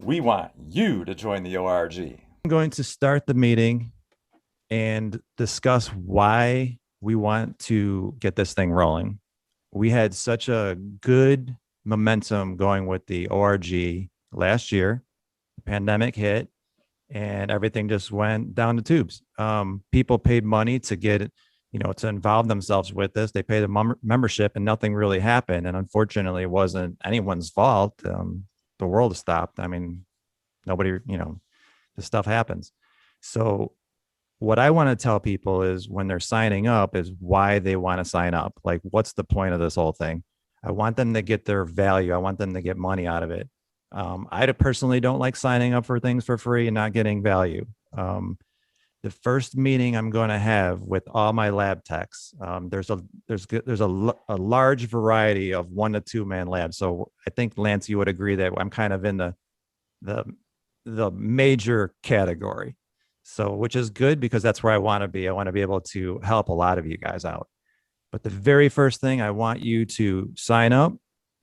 We want you to join the ORG. I'm going to start the meeting and discuss why we want to get this thing rolling. We had such a good momentum going with the ORG last year. The pandemic hit and everything just went down the tubes. People paid money to get, to involve themselves with this. They paid a membership and nothing really happened. And unfortunately, it wasn't anyone's fault. The world stopped. I mean, nobody, this stuff happens. So what I want to tell people is when they're signing up is why they want to sign up. Like, what's the point of this whole thing? I want them to get their value. I want them to get money out of it. I personally don't like signing up for things for free and not getting value. The first meeting I'm going to have with all my lab techs, there's a large variety of 1 to 2 man labs. So I think Lance, you would agree that I'm kind of in the the major category. So, which is good because that's where I want to be. I want to be able to help a lot of you guys out. But the very first thing, I want you to sign up.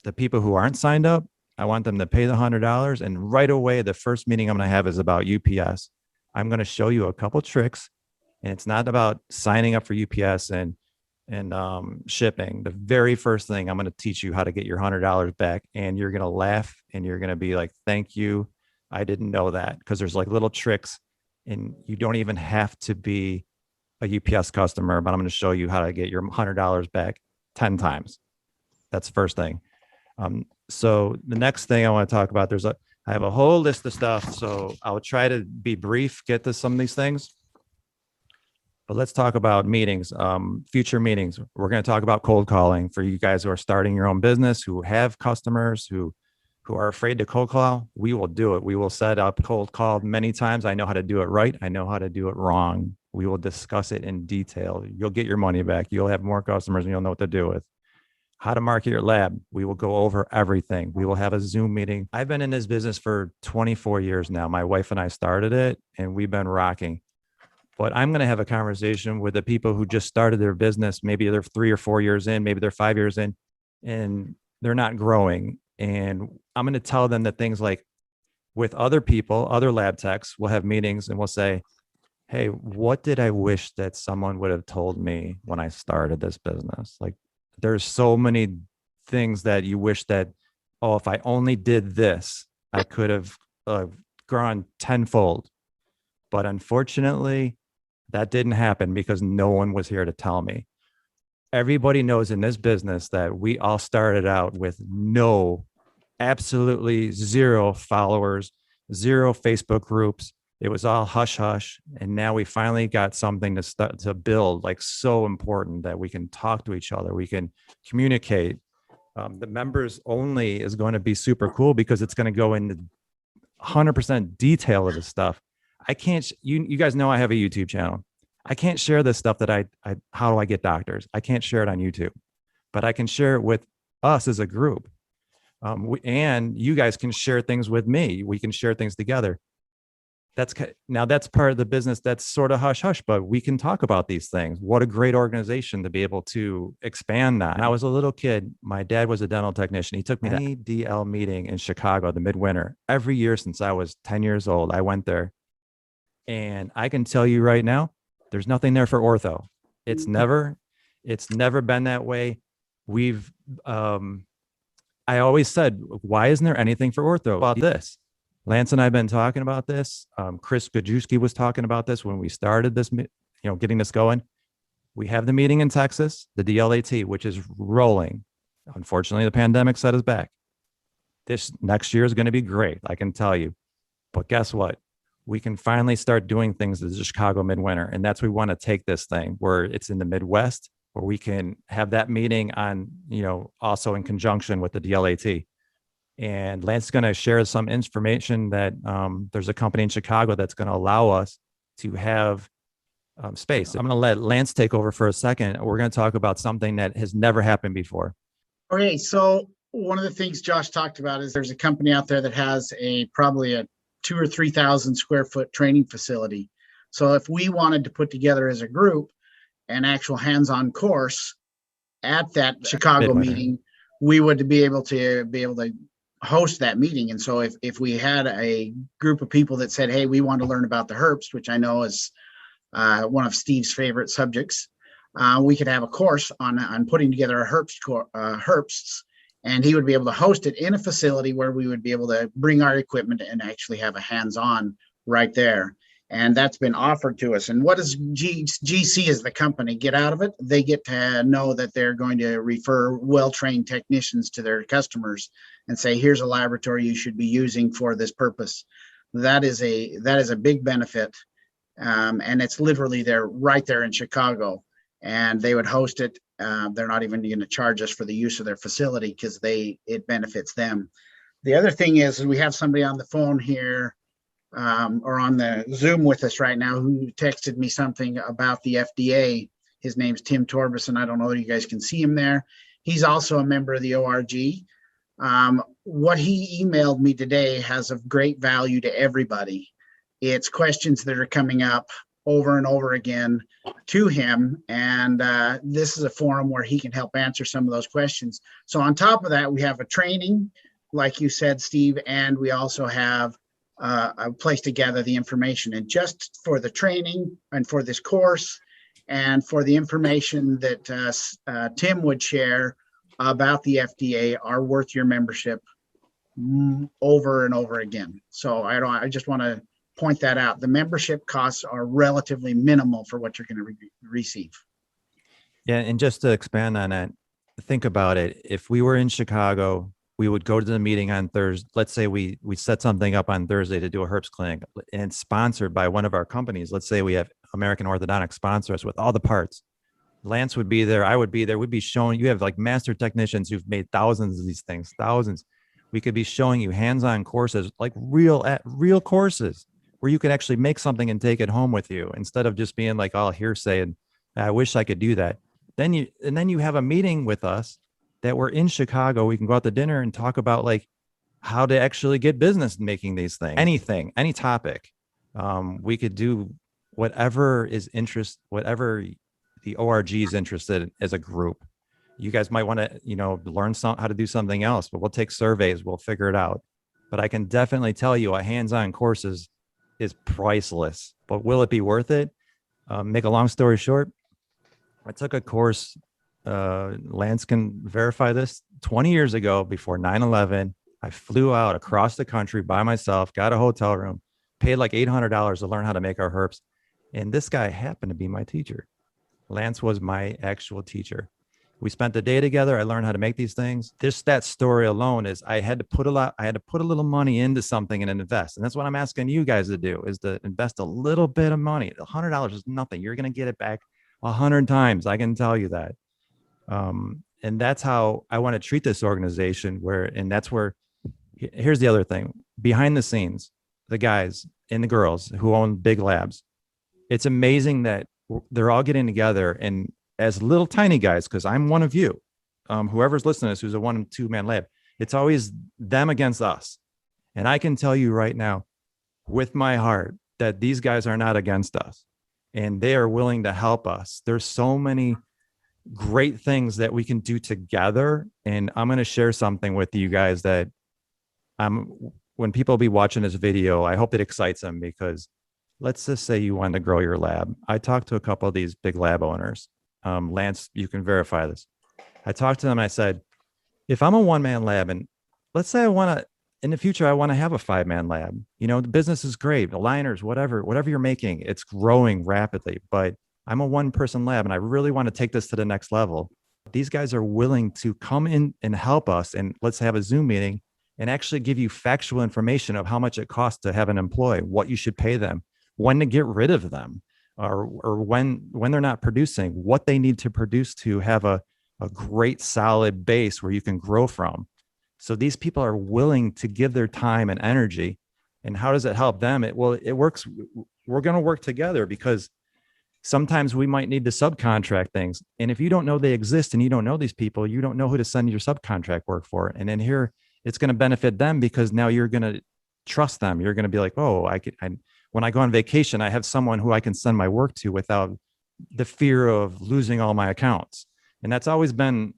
The people who aren't signed up, I want them to pay the $100. And right away, the first meeting I'm going to have is about UPS. I'm going to show you a couple tricks, and it's not about signing up for UPS and shipping. The very first thing I'm going to teach you how to get your $100 back, and you're going to laugh and you're going to be like, "Thank you, I didn't know that," because there's like little tricks, and you don't even have to be a UPS customer, but I'm going to show you how to get your $100 back 10 times. That's the first thing. So the next thing I want to talk about, I have a whole list of stuff. So I'll try to be brief, get to some of these things. But let's talk about meetings, future meetings. We're going to talk about cold calling for you guys who are starting your own business, who have customers, who are afraid to cold call. We will do it. We will set up cold call many times. I know how to do it right. I know how to do it wrong. We will discuss it in detail. You'll get your money back. You'll have more customers and you'll know what to do with. How to market your lab. We will go over everything. We will have a Zoom meeting. I've been in this business for 24 years now. My wife and I started it and we've been rocking. But I'm going to have a conversation with the people who just started their business. Maybe they're 3 or 4 years in, maybe they're 5 years in, and they're not growing. And I'm going to tell them that things like with other people, other lab techs, we'll have meetings and we'll say, "Hey, what did I wish that someone would have told me when I started this business?" Like, there's so many things that you wish that, oh, if I only did this, I could have grown tenfold. But unfortunately, that didn't happen because no one was here to tell me. Everybody knows in this business that we all started out with absolutely zero followers, zero Facebook groups. It was all hush hush. And now we finally got something to start to build, like so important that we can talk to each other. We can communicate. The members only is going to be super cool because it's going to go into 100% detail of the stuff. I can't, you guys know I have a YouTube channel. I can't share this stuff that how do I get doctors? I can't share it on YouTube, but I can share it with us as a group. And you guys can share things with me. We can share things together. That's part of the business that's sort of hush hush, but we can talk about these things. What a great organization to be able to expand that. When I was a little kid, my dad was a dental technician. He took me to any DL meeting in Chicago, the midwinter, every year since I was 10 years old. I went there, and I can tell you right now, there's nothing there for ortho. It's never been that way. I always said, why isn't there anything for ortho about this? Lance and I have been talking about this. Chris Gajewski was talking about this when we started this, getting this going. We have the meeting in Texas, the DLAT, which is rolling. Unfortunately, the pandemic set us back. This next year is going to be great, I can tell you. But guess what? We can finally start doing things as the Chicago Midwinter. And that's where we want to take this thing, where it's in the Midwest, where we can have that meeting on, also in conjunction with the DLAT. And Lance is going to share some information that there's a company in Chicago that's going to allow us to have space. I'm going to let Lance take over for a second. We're going to talk about something that has never happened before. Okay, so one of the things Josh talked about is there's a company out there that has probably a 2,000 or 3,000 square foot training facility. So if we wanted to put together as a group an actual hands-on course at that Chicago meeting, we would be able to host that meeting. And so if we had a group of people that said, hey, we want to learn about the Herbst, which I know is one of Steve's favorite subjects, we could have a course on putting together a Herbsts, and he would be able to host it in a facility where we would be able to bring our equipment and actually have a hands-on right there. And that's been offered to us. And what does GC as the company get out of it? They get to know that they're going to refer well-trained technicians to their customers and say, here's a laboratory you should be using for this purpose. That is a big benefit. And it's literally right there in Chicago, and they would host it. They're not even going to charge us for the use of their facility because it benefits them. The other thing is we have somebody on the phone here or on the Zoom with us right now who texted me something about the FDA. His name's Tim Torbison. I don't know if you guys can see him there. He's also a member of the ORG. What he emailed me today has of great value to everybody. It's questions that are coming up over and over again to him. And this is a forum where he can help answer some of those questions. So on top of that, we have a training, like you said, Steve, and we also have a place to gather the information. And just for the training and for this course and for the information that Tim would share about the FDA are worth your membership over and over again. So I just want to point that out. The membership costs are relatively minimal for what you're going to receive. Yeah, and just to expand on that, think about it. If we were in Chicago, we would go to the meeting on Thursday. Let's say we set something up on Thursday to do a Herbst clinic, and it's sponsored by one of our companies. Let's say we have American Orthodontics sponsor us with all the parts. Lance would be there. I would be there. We'd be showing, you have like master technicians who've made thousands of these things, thousands. We could be showing you hands-on courses, like real courses where you could actually make something and take it home with you instead of just being like all hearsay and I wish I could do that. Then you have a meeting with us that we're in Chicago. We can go out to dinner and talk about like how to actually get business making these things, anything, any topic. We could do whatever the ORG is interested in as a group. You guys might want to, learn how to do something else, but we'll take surveys. We'll figure it out. But I can definitely tell you a hands-on course is priceless, but will it be worth it? Make a long story short, I took a course, Lance can verify this, 20 years ago before 9/11. I flew out across the country by myself, got a hotel room, paid like $800 to learn how to make our Herbst. And this guy happened to be my teacher. Lance was my actual teacher. We spent the day together. I learned how to make these things. Just that story alone is I had to put a little money into something and invest. And that's what I'm asking you guys to do, is to invest a little bit of money. $100 is nothing. You're going to get it back 100 times. I can tell you that. And that's how I want to treat this organization here's the other thing. Behind the scenes, the guys and the girls who own big labs, it's amazing that they're all getting together and as little tiny guys, because I'm one of you, whoever's listening to this, who's a 1 and 2 man lab, it's always them against us. And I can tell you right now with my heart that these guys are not against us and they are willing to help us. There's so many great things that we can do together. And I'm going to share something with you guys that when people be watching this video, I hope it excites them, because let's just say you want to grow your lab. I talked to a couple of these big lab owners. Lance, you can verify this. I talked to them and I said, if I'm a 1-man lab and let's say in the future, I want to have a 5-man lab, the business is great, aligners, whatever you're making, it's growing rapidly, but I'm a 1-person lab and I really want to take this to the next level. These guys are willing to come in and help us. And let's have a Zoom meeting and actually give you factual information of how much it costs to have an employee, what you should pay them, when to get rid of them, or when they're not producing, what they need to produce to have a great solid base where you can grow from. So these people are willing to give their time and energy. And how does it help them? It works. We're going to work together, because sometimes we might need to subcontract things. And if you don't know they exist and you don't know these people, you don't know who to send your subcontract work for. And then here it's going to benefit them, because now you're going to trust them. You're going to be like, oh, when I go on vacation, I have someone who I can send my work to without the fear of losing all my accounts. And that's always been,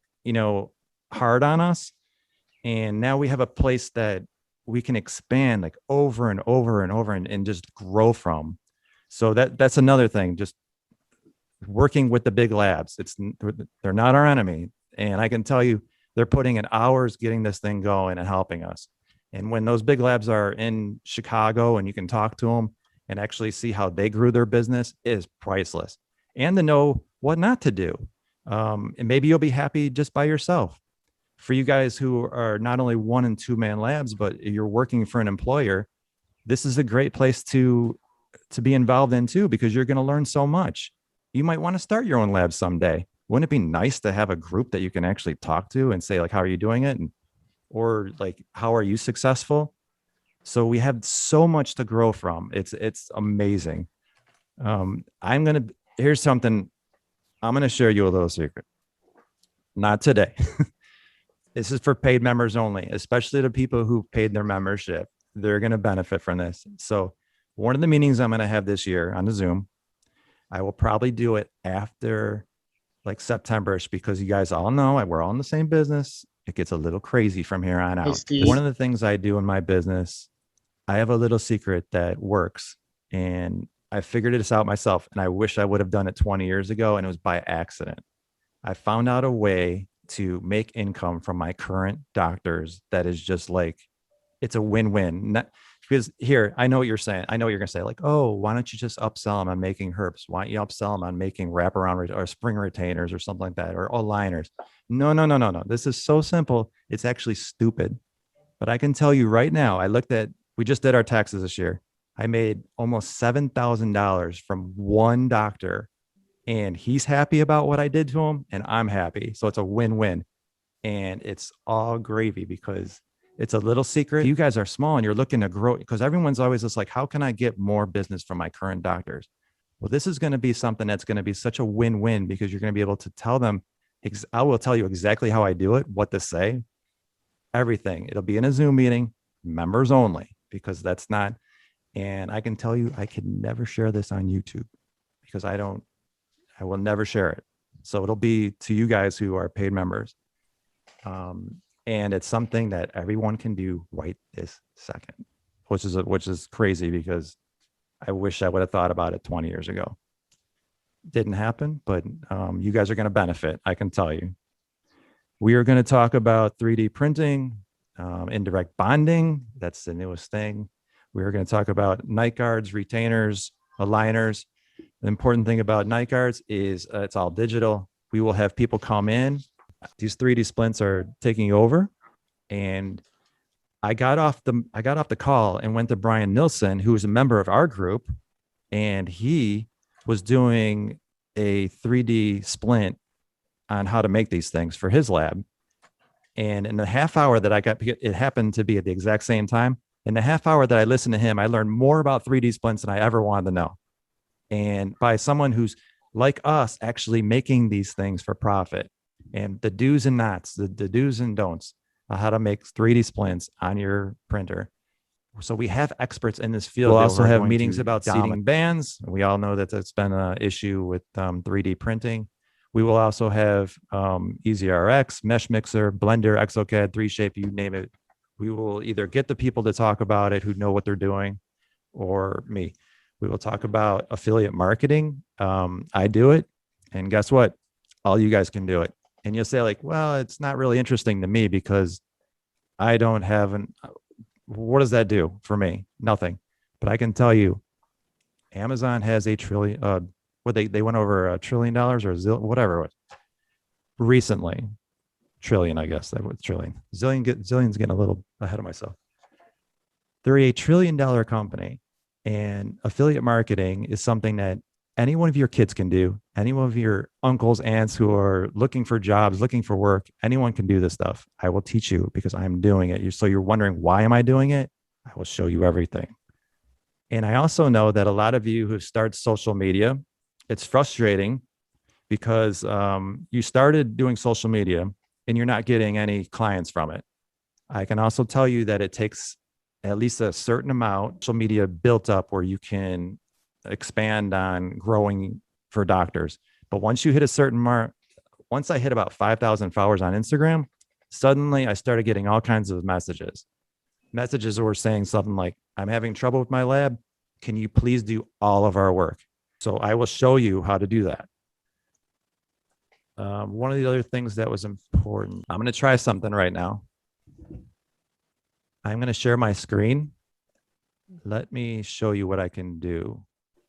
hard on us. And now we have a place that we can expand like over and over and over and just grow from. So that's another thing, just working with the big labs. They're not our enemy. And I can tell you, they're putting in hours getting this thing going and helping us. And when those big labs are in Chicago and you can talk to them and actually see how they grew their business, it is priceless. And to know what not to do. And maybe you'll be happy just by yourself. For you guys who are not only 1 and 2 man labs, but you're working for an employer, this is a great place to be involved in too, because you're going to learn so much. You might want to start your own lab someday. Wouldn't it be nice to have a group that you can actually talk to and say, like, how are you doing it? Or like, how are you successful? So we have so much to grow from. It's amazing. Here's something. I'm going to share you a little secret. Not today. This is for paid members only, especially the people who paid their membership. They're going to benefit from this. So one of the meetings I'm going to have this year on the Zoom, I will probably do it after like September-ish, because you guys all know we're all in the same business. It gets a little crazy from here on out. Steve. One of the things I do in my business, I have a little secret that works, and I figured this out myself, and I wish I would have done it 20 years ago, and it was by accident. I found out a way to make income from my current doctors that is just like, it's a win-win. Because here, I know what you're saying. I know what you're going to say, like, oh, why don't you just upsell them on making herps? Why don't you upsell them on making wraparound or spring retainers or something like that, or aligners? No. This is so simple. It's actually stupid. But I can tell you right now, we just did our taxes this year. I made almost $7,000 from one doctor, and he's happy about what I did to him, and I'm happy. So it's a win-win, and it's all gravy because it's a little secret. You guys are small and you're looking to grow, because everyone's always just like, how can I get more business from my current doctors? Well, this is going to be something that's going to be such a win-win, because you're going to be able to tell them, I will tell you exactly how I do it, what to say, everything. It'll be in a Zoom meeting, members only, because that's not, and I can tell you, I can never share this on YouTube because I will never share it. So it'll be to you guys who are paid members. And it's something that everyone can do right this second, which is crazy, because I wish I would have thought about it 20 years ago. Didn't happen, but you guys are going to benefit. I can tell you. We are going to talk about 3D printing, indirect bonding. That's the newest thing. We are going to talk about night guards, retainers, aligners. The important thing about night guards is it's all digital. We will have people come in. These 3D splints are taking over, and I got off the call and went to Brian Nilsson, who is a member of our group, and he was doing a 3D splint on how to make these things for his lab. And in the half hour that it happened to be at the exact same time. In the half hour that I listened to him, I learned more about 3D splints than I ever wanted to know. And by someone who's like us, actually making these things for profit, and the do's and nots, the do's and don'ts of how to make 3D splints on your printer. So we have experts in this field. We'll also have meetings about seating bands. We all know that that's been an issue with 3D printing. We will also have EasyRx, Mesh Mixer, Blender, Exocad, 3Shape, you name it. We will either get the people to talk about it who know what they're doing, or me. We will talk about affiliate marketing. I do it. And guess what? All you guys can do it. And you'll say, like, well, it's not really interesting to me because I don't have what does that do for me? Nothing. But I can tell you, Amazon has $1 trillion, they went over $1 trillion or whatever it was recently. Trillion, I guess that was trillion. Zillion's getting a little ahead of myself. They're a $1 trillion company, and affiliate marketing is something that any one of your kids can do. Any one of your uncles, aunts who are looking for jobs, looking for work, anyone can do this stuff. I will teach you because I'm doing it. So you're wondering, why am I doing it? I will show you everything. And I also know that a lot of you who start social media, it's frustrating because you started doing social media and you're not getting any clients from it. I can also tell you that it takes at least a certain amount of social media built up where you can expand on growing for doctors. But once you hit a certain mark, once I hit about 5,000 followers on Instagram, Suddenly I started getting all kinds of messages. Messages were saying something like, I'm having trouble with my lab. Can you please do all of our work? So I will show you how to do that. One of the other things that was important, I'm going to try something right now. I'm going to share my screen. Let me show you what I can do.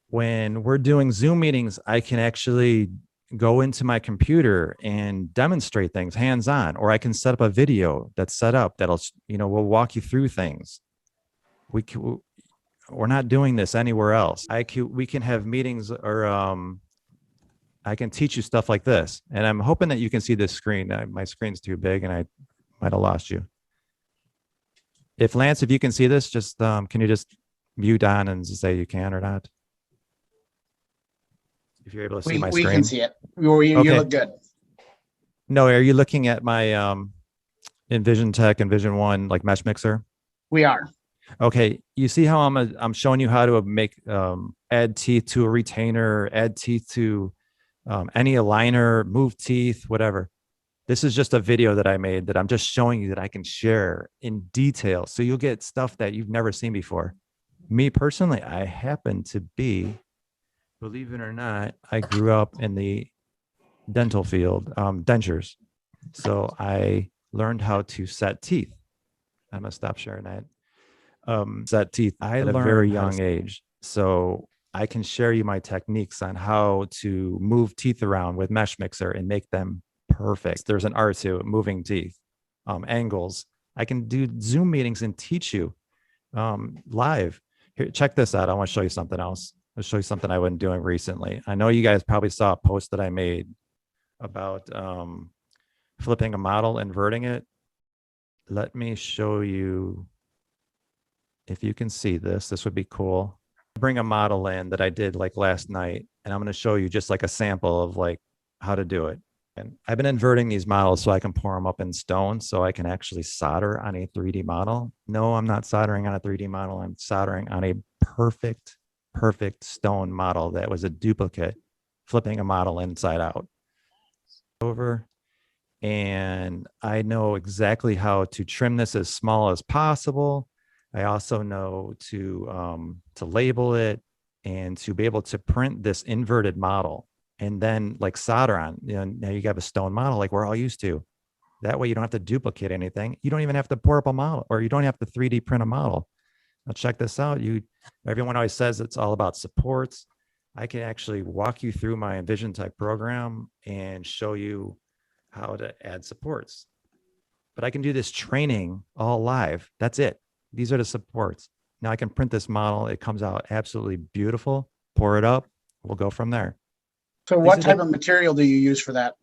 When we're doing Zoom meetings, I can actually go into my computer and demonstrate things hands-on, or I can set up a video that's set up that'll, will walk you through things. We're not doing this anywhere else. We can have meetings, or I can teach you stuff like this. And I'm hoping that you can see this screen. My screen's too big and I might have lost you. If Lance, if you can see this, just can you just mute on and say you can or not? If you're able to see my screen. We can see it. You look good. No, are you looking at my EnvisionTEC Envision One like mesh mixer? We are. Okay, you see how I'm showing you how to make add teeth to a retainer, add teeth to any aligner, move teeth, whatever. This is just a video that I made that I'm just showing you that I can share in detail. So you'll get stuff that you've never seen before. Me personally, I happen to be, believe it or not, I grew up in the dental field, dentures. So I learned how to set teeth. I'm gonna stop sharing that. Set teeth at a very young age. So I can share you my techniques on how to move teeth around with mesh mixer and make them perfect. There's an art to moving teeth, angles. I can do Zoom meetings and teach you live. Here, check this out. I want to show you something else. I'll show you something I've been doing recently. I know you guys probably saw a post that I made about flipping a model, inverting it. Let me show you if you can see this. This would be cool. Bring a model in that I did like last night, and I'm going to show you just like a sample of like how to do it. And I've been inverting these models so I can pour them up in stone so I can actually solder on a 3D model. No, I'm not soldering on a 3D model. I'm soldering on a perfect stone model that was a duplicate, flipping a model inside out. Over. And I know exactly how to trim this as small as possible. I also know to label it and to be able to print this inverted model and then like solder on. Now you have a stone model like we're all used to. That way you don't have to duplicate anything. You don't even have to pour up a model, or you don't have to 3D print a model. Now check this out. Everyone always says it's all about supports. I can actually walk you through my EnvisionTEC program and show you how to add supports. But I can do this training all live. That's it. These are the supports. Now I can print this model. It comes out absolutely beautiful. Pour it up. We'll go from there. So what type of material do you use for that?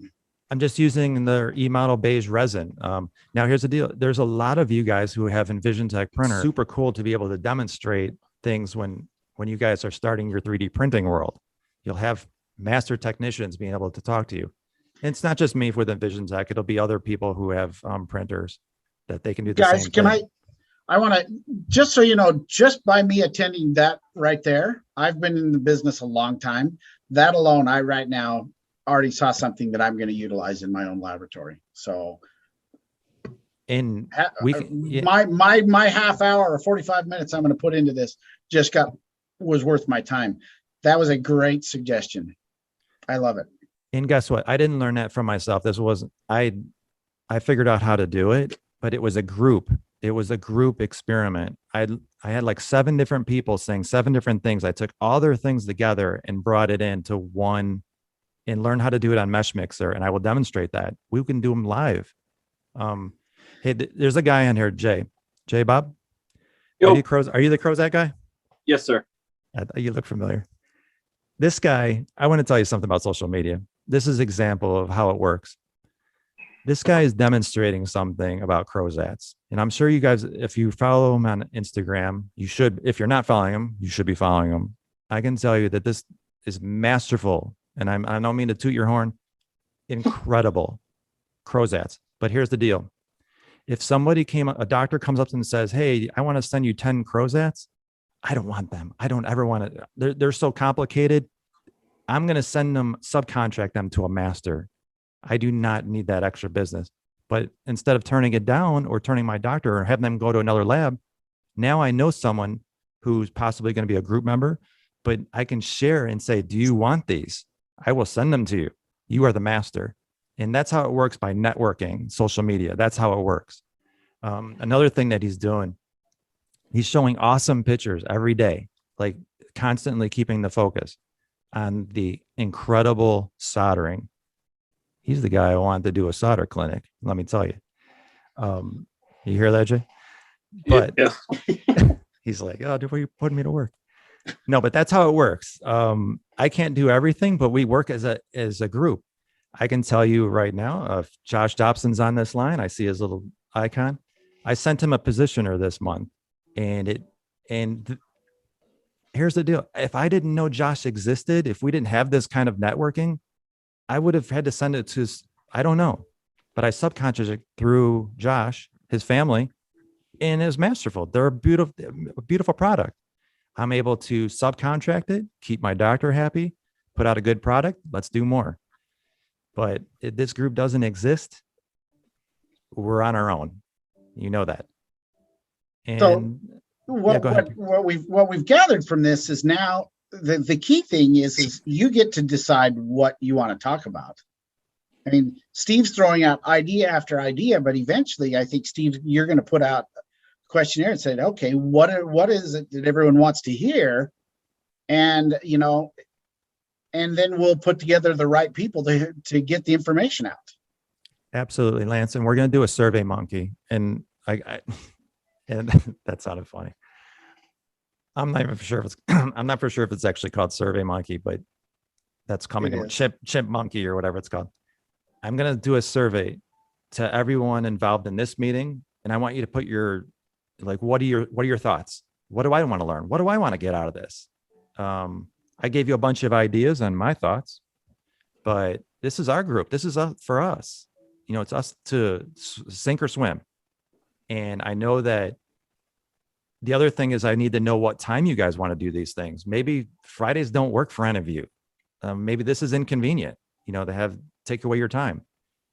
I'm just using the eModel beige resin. Now here's the deal. There's a lot of you guys who have EnvisionTEC printer. Super cool to be able to demonstrate things when you guys are starting your 3D printing world. You'll have master technicians being able to talk to you. And it's not just me with EnvisionTEC. It'll be other people who have printers that they can do the Guys, same thing. Guys, I want to, just so you know, just by me attending that right there, I've been in the business a long time. That alone, I right now already saw something that I'm going to utilize in my own laboratory. So and we can, yeah. my half hour or 45 minutes I'm going to put into this was worth my time. That was a great suggestion. I love it. And guess what? I didn't learn that from myself. This wasn't, I figured out how to do it, but it was a group. It was a group experiment. I had like 7 different people saying 7 different things. I took all their things together and brought it into one and learned how to do it on Mesh Mixer. And I will demonstrate that. We can do them live. Hey, there's a guy on here, Jay Bob. Are you the Crozat guy? Yes, sir. You look familiar. This guy, I want to tell you something about social media. This is an example of how it works. This guy is demonstrating something about Crozats. And I'm sure you guys, if you follow him on Instagram, you should, if you're not following him, you should be following him. I can tell you that this is masterful. And I don't mean to toot your horn. Incredible Crozats. But here's the deal. If a doctor comes up and says, hey, I want to send you 10 Crozats, I don't want them. I don't ever want to. They're so complicated. I'm going to send them, subcontract them to a master. I do not need that extra business. But instead of turning it down or turning my doctor or having them go to another lab, now I know someone who's possibly going to be a group member, but I can share and say, do you want these? I will send them to you. You are the master. And that's how it works by networking, social media. That's how it works. Another thing that he's doing, he's showing awesome pictures every day, like constantly keeping the focus on the incredible soldering. He's the guy I wanted to do a solder clinic. Let me tell you. You hear that, Jay? But yeah. he's like, oh, dude, why are you putting me to work? No, but that's how it works. I can't do everything, but we work as a group. I can tell you right now, if Josh Dobson's on this line, I see his little icon. I sent him a positioner this month, and here's the deal. If I didn't know Josh existed, if we didn't have this kind of networking, I would have had to send it to, I don't know, but I subcontracted through Josh, his family, and it was masterful. They're a beautiful product. I'm able to subcontract it, keep my doctor happy, put out a good product. Let's do more. But if this group doesn't exist, we're on our own. You know that. And So yeah, go ahead. what we've gathered from this is now the key thing is you get to decide what you want to talk about. I mean, Steve's throwing out idea after idea, but eventually I think, Steve, you're going to put out a questionnaire and say, okay, what is it that everyone wants to hear? And, you know, and then we'll put together the right people to get the information out. Absolutely, Lance. And we're going to do a Survey Monkey. And and that sounded funny. I'm not even sure if it's I'm not for sure if it's actually called Survey Monkey, but that's coming. Chimp Monkey or whatever it's called. I'm going to do a survey to everyone involved in this meeting, and I want you to put your, like, what are your thoughts? What do I want to learn? What do I want to get out of this? I gave you a bunch of ideas on my thoughts, but this is our group. This is for us. You know, it's us to sink or swim. And I know that the other thing is I need to know what time you guys want to do these things. Maybe Fridays don't work for any of you. Maybe this is inconvenient, you know, to take away your time.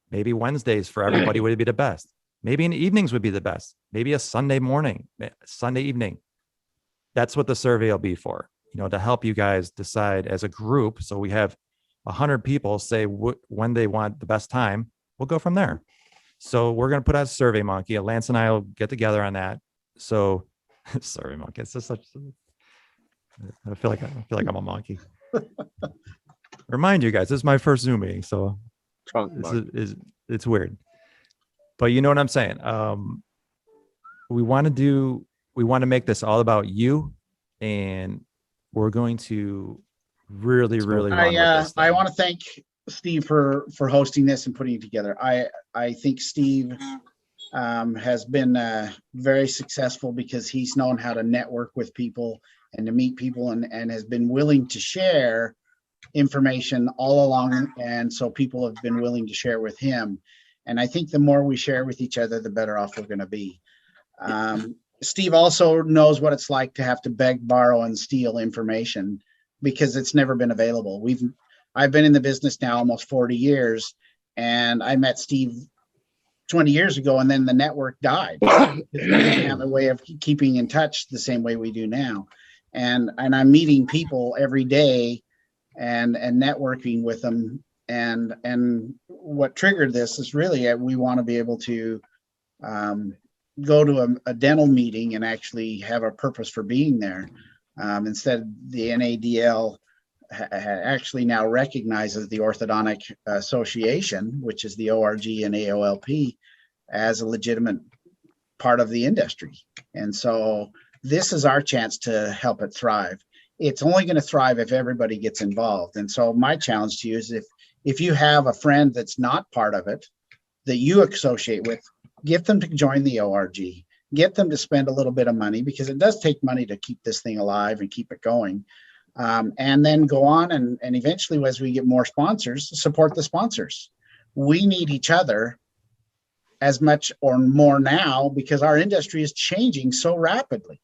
Maybe Wednesdays for everybody would be the best. Maybe in the evenings would be the best. Maybe a Sunday morning, Sunday evening. That's what the survey will be for, you know, to help you guys decide as a group. So we have 100 people say when they want the best time. We'll go from there. So we're going to put out a Survey Monkey. Lance and I will get together on that. So Survey Monkey. It's just such. I feel like I'm a monkey. Remind you guys, this is my first Zoom meeting, so it's weird. But you know what I'm saying. We want to make this all about you, and we're going to really run with this thing. I want to thank Steve for hosting this and putting it together. I think Steve has been very successful because he's known how to network with people and to meet people and has been willing to share information all along. And so people have been willing to share with him. And I think the more we share with each other, the better off we're going to be. Steve also knows what it's like to have to beg, borrow, and steal information because it's never been available. I've been in the business now almost 40 years, and I met Steve 20 years ago, and then the network died. We didn't have a way of keeping in touch the same way we do now. And I'm meeting people every day and networking with them. And what triggered this is really we want to be able to go to a dental meeting and actually have a purpose for being there. Instead, the NADL actually now recognizes the Orthodontic Association, which is the ORG and AOLP, as a legitimate part of the industry. And so this is our chance to help it thrive. It's only going to thrive if everybody gets involved. And so my challenge to you is if you have a friend that's not part of it, that you associate with, get them to join the ORG, get them to spend a little bit of money, because it does take money to keep this thing alive and keep it going. And then go on and eventually, as we get more sponsors, support the sponsors. We need each other as much or more now because our industry is changing so rapidly.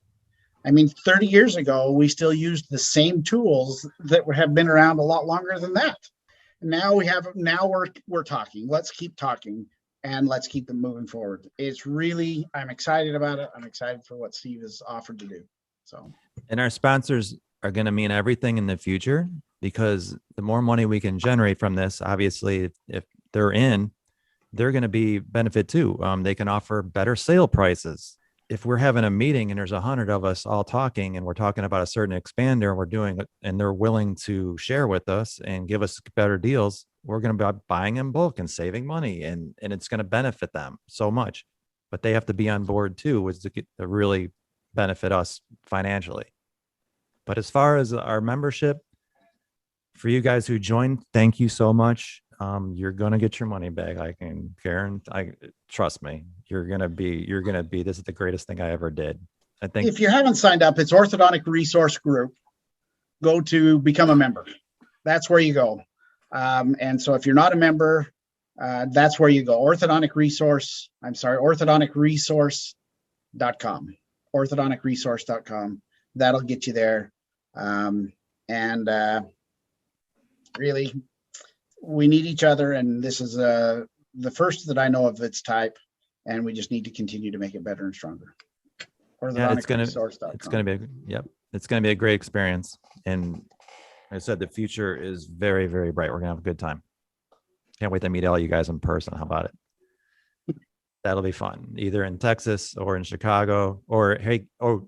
I mean, 30 years ago, we still used the same tools that have been around a lot longer than that. Now we're talking. Let's keep talking. and let's keep them moving forward. It's really, I'm excited about it. I'm excited for what Steve has offered to do. So, And our sponsors are going to mean everything in the future, because the more money we can generate from this, obviously, if they're in, they're going to be benefit too. They can offer better sale prices. If we're having a meeting and there's 100 of us all talking and we're talking about a certain expander and we're doing it and they're willing to share with us and give us better deals, we're going to be buying in bulk and saving money, and it's going to benefit them so much. But they have to be on board too, which to really benefit us financially. But as far as our membership, for you guys who joined, thank you so much. You're going to get your money back. I can guarantee, trust me, you're going to be, this is the greatest thing I ever did. I think if you haven't signed up, it's Orthodontic Resource Group. Go to become a member. That's where you go. And so if you're not a member, that's where you go. orthodonticresource.com. orthodonticresource.com. That'll get you there. Really, we need each other, and this is the first that I know of its type, and we just need to continue to make it better and stronger. yeah, it's gonna be it's gonna be a great experience. And like I said, the future is very, very bright. We're gonna have a good time. Can't wait to meet all you guys in person. How about it? That'll be fun, either in Texas or in Chicago. Or hey,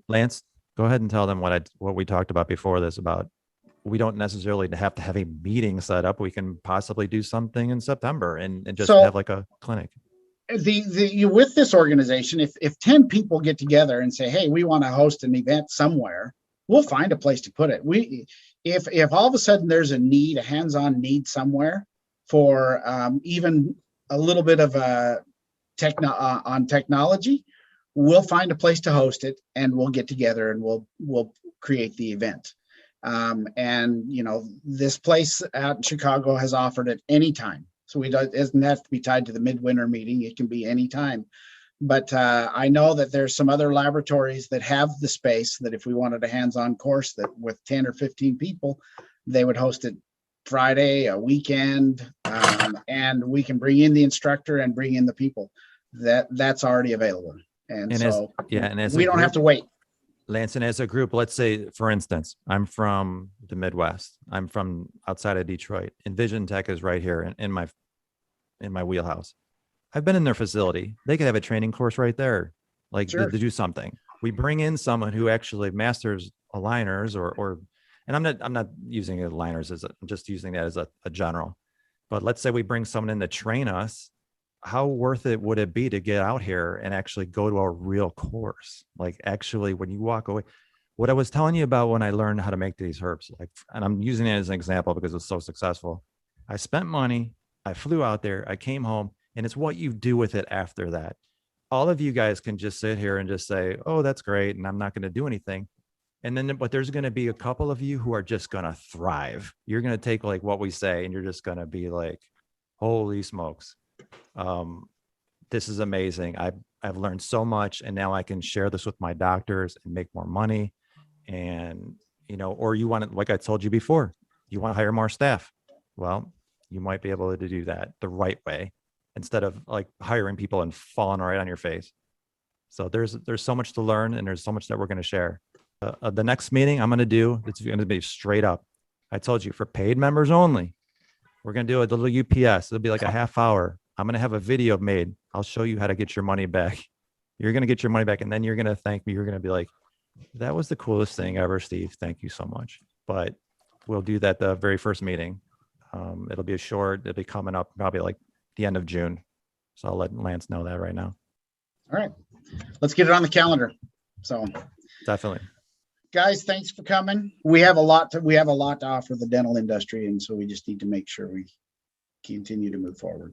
Lance, go ahead and tell them what we talked about before this, about we don't necessarily have to have a meeting set up. We can possibly do something in September and just have like a clinic. With this organization, if 10 people get together and say, hey, we want to host an event somewhere, we'll find a place to put it. If all of a sudden there's a hands-on need somewhere for even a little bit of a on technology, we'll find a place to host it, and we'll get together and we'll create the event. And this place out in Chicago has offered it anytime. So it doesn't have to be tied to the midwinter meeting. It can be anytime. But I know that there's some other laboratories that have the space that if we wanted a hands-on course that with 10 or 15 people, they would host it Friday, a weekend, and we can bring in the instructor and bring in the people. That's already available. And we don't have to wait. Lance, and as a group, let's say, for instance, I'm from the Midwest. I'm from outside of Detroit. Envision Tech is right here in my wheelhouse. I've been in their facility. They could have a training course right there, like to do something. We bring in someone who actually masters aligners, and I'm not using aligners I'm just using that as a general. But let's say we bring someone in to train us. How worth it would it be to get out here and actually go to a real course? Like, actually, when you walk away, what I was telling you about when I learned how to make these herbs, and I'm using it as an example because it's so successful. I spent money, I flew out there, I came home, and it's what you do with it after that. All of you guys can just sit here and just say, oh, that's great, and I'm not going to do anything. And then, but there's going to be a couple of you who are just going to thrive. You're going to take like what we say, and you're just going to be like, holy smokes. This is amazing. I've learned so much, and now I can share this with my doctors and make more money. And, or you want to, like I told you before, you want to hire more staff. Well, you might be able to do that the right way instead of like hiring people and falling right on your face. So there's so much to learn, and there's so much that we're going to share. The next meeting I'm going to do, it's going to be straight up. I told you, for paid members only. We're going to do a little UPS. It'll be like a half hour. I'm going to have a video made. I'll show you how to get your money back. You're going to get your money back, and then you're going to thank me. You're going to be like, that was the coolest thing ever, Steve. Thank you so much. But we'll do that the very first meeting. It'll be it'll be coming up probably like the end of June. So I'll let Lance know that right now. All right. Let's get it on the calendar. So definitely. Guys, thanks for coming. We have a lot to offer the dental industry, and so we just need to make sure we continue to move forwards.